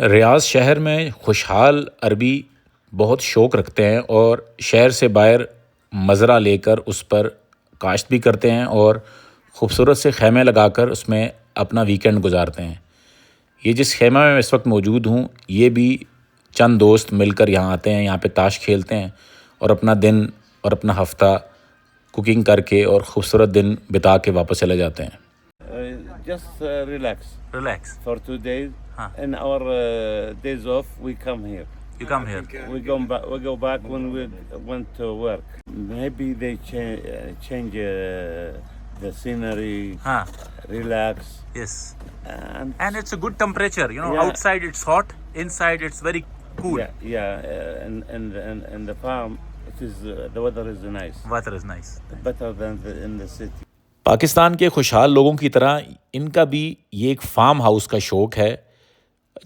ریاض شہر میں خوشحال عربی بہت شوق رکھتے ہیں اور شہر سے باہر مزرعہ لے کر اس پر کاشت بھی کرتے ہیں اور خوبصورت سے خیمے لگا کر اس میں اپنا ویکینڈ گزارتے ہیں۔ یہ جس خیمہ میں اس وقت موجود ہوں یہ بھی چند دوست مل کر یہاں آتے ہیں، یہاں پہ تاش کھیلتے ہیں اور اپنا دن اور اپنا ہفتہ کوکنگ کر کے اور خوبصورت دن بتا کے واپس چلے جاتے ہیں۔ Just relax relax for 2 days. In our days off, we come here. You come here We go back when we went to work. Maybe they change the scenery. ہاں Relax. Yes And and it's a good temperature Yeah. Outside it's hot inside it's very cool yeah. In the farm, it is the weather is nice. Weather is nice. Better than in the city. Pakistan کے خوشحال لوگوں کی طرح ان کا بھی یہ ایک farm house کا شوق ہے۔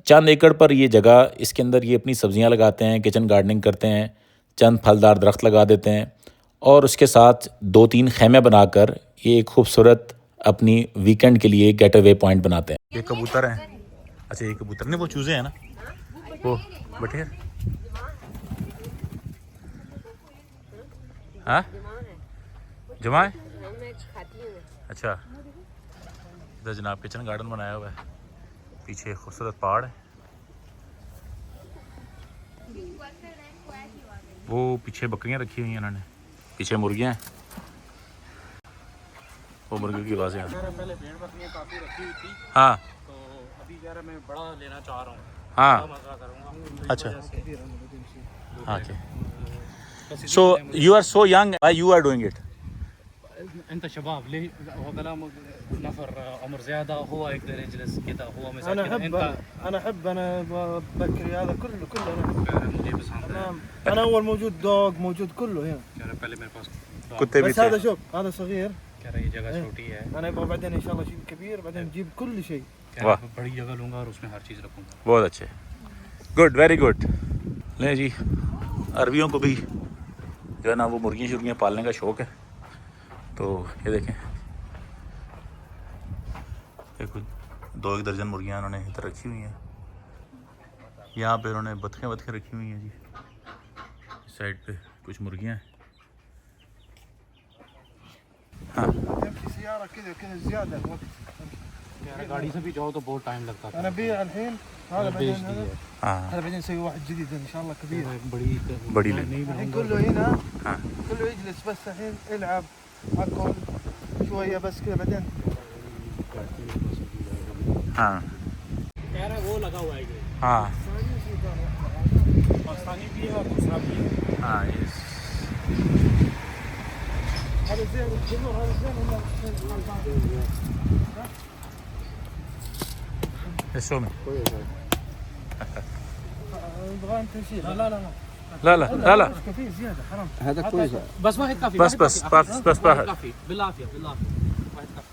چند ایکڑ پر یہ جگہ، اس کے اندر یہ اپنی سبزیاں لگاتے ہیں، کچن گارڈننگ کرتے ہیں، چند پھلدار درخت لگا دیتے ہیں اور اس کے ساتھ 2-3 خیمے بنا کر یہ ایک خوبصورت اپنی ویکینڈ کے لیے گیٹ اوے پوائنٹ بناتے ہیں۔ یہ کبوتر ہیں، اچھا یہ کبوتر نہیں، وہ چوزے ہیں نا، وہ بٹیر ہاں جمع ہے۔ اچھا ادھر جناب کچن گارڈن بنایا ہوا ہے، پیچھے خوبصورت پہاڑ ہے، وہ پیچھے بکریاں رکھی ہوئی ہیں انہوں نے، پیچھے مرغیاں ہیں، وہ مرغی کی آوازیں ہیں۔ پہلے بھیڑ بکریاں کافی رکھی ہوئی تھی ہاں تو ابھی یار میں بڑا لینا چاہ رہا ہوں، ہاں مزہ کروں گا۔ اچھا okay so you are so young why you are doing it? انت شباب ليه هو كلام نفر عمر زياده هو يقدر يجلس كذا هو مزاج انا كذا. احب انا بكري هذا كله انا مجھے پسند ہے انا اول موجود دوغ موجود كله هنا کہہ رہے پہلے میرے پاس کتے بھی بس تھے؟ هذا شوف هذا صغير کہہ رہے یہ جگہ چھوٹی ہے، انا يبغى بعدين ان شاء الله شيء كبير بعدين نجيب كل شيء کہہ رہے بڑی جگہ لوں گا اور اس میں ہر چیز رکھوں گا۔ بہت اچھے، گڈ ویری گڈ۔ لیں جی، عربیوں کو بھی جو ہے نا وہ مرغیاں شرغیاں پالنے کا شوق ہے، تو یہ دیکھیں 2 درجن مرغیاں انہوں نے ادھر رکھی ہوئی ہیں، یہاں پہ انہوں نے بطخیں رکھی ہوئی ہیں جی، اس سائڈ پہ کچھ مرغیاں ہیں۔ ہاں يمشي سياره كذا كذا زياده وقت کہہ رہے گاڑی سے بھی جاؤ تو بہت ٹائم لگتا تھا، انا بيع الحين هذا بعدين بیچ دی ہے، ہاں هذا بعدين نسوي واحد جديد ان شاء الله كبير بڑی بڑی لیں۔ نہیں الحين بناؤں كله گا۔ هنا ہاں كله يجلس بس الحين العب اكل شويه بس كذا بعدين ہاں کہہ رہے وہ لگا ہوا ہے یہ ہاں پاکستانی بھی ہے اور دوسرا بھی ہے۔ ہاں یس هذا زين الجمهور هذا زين ولا شو میں يبغى انت شيء لا لا لا لا لا لا لا كثير زياده حرام هذا كويس. بس واحد كافي، بس واحد بس كافي. بس بس واحد بس كافي بالعافيه بالعافيه، واحد كافي.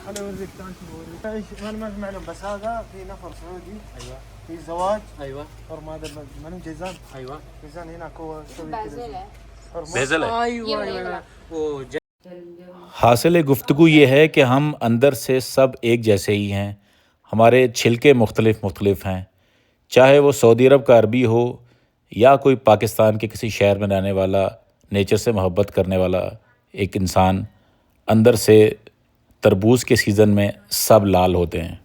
انا اوريك تعال شوف اوريك انا ما معلوم بس هذا في نفر سعودي ايوه في زواج ايوه حرم هذا معلوم جيزان ايوه جيزان هناك هو يسوي كذا حرم بیزل ہے۔ ايوه ايوه وہ حاصل گفتگو یہ ہے کہ ہم اندر سے سب ایک جیسے ہی ہیں، ہمارے چھلکے مختلف ہیں، چاہے وہ سعودی عرب کا عربی ہو یا کوئی پاکستان کے کسی شہر میں رہنے والا، نیچر سے محبت کرنے والا ایک انسان، اندر سے تربوز کے سیزن میں سب لال ہوتے ہیں۔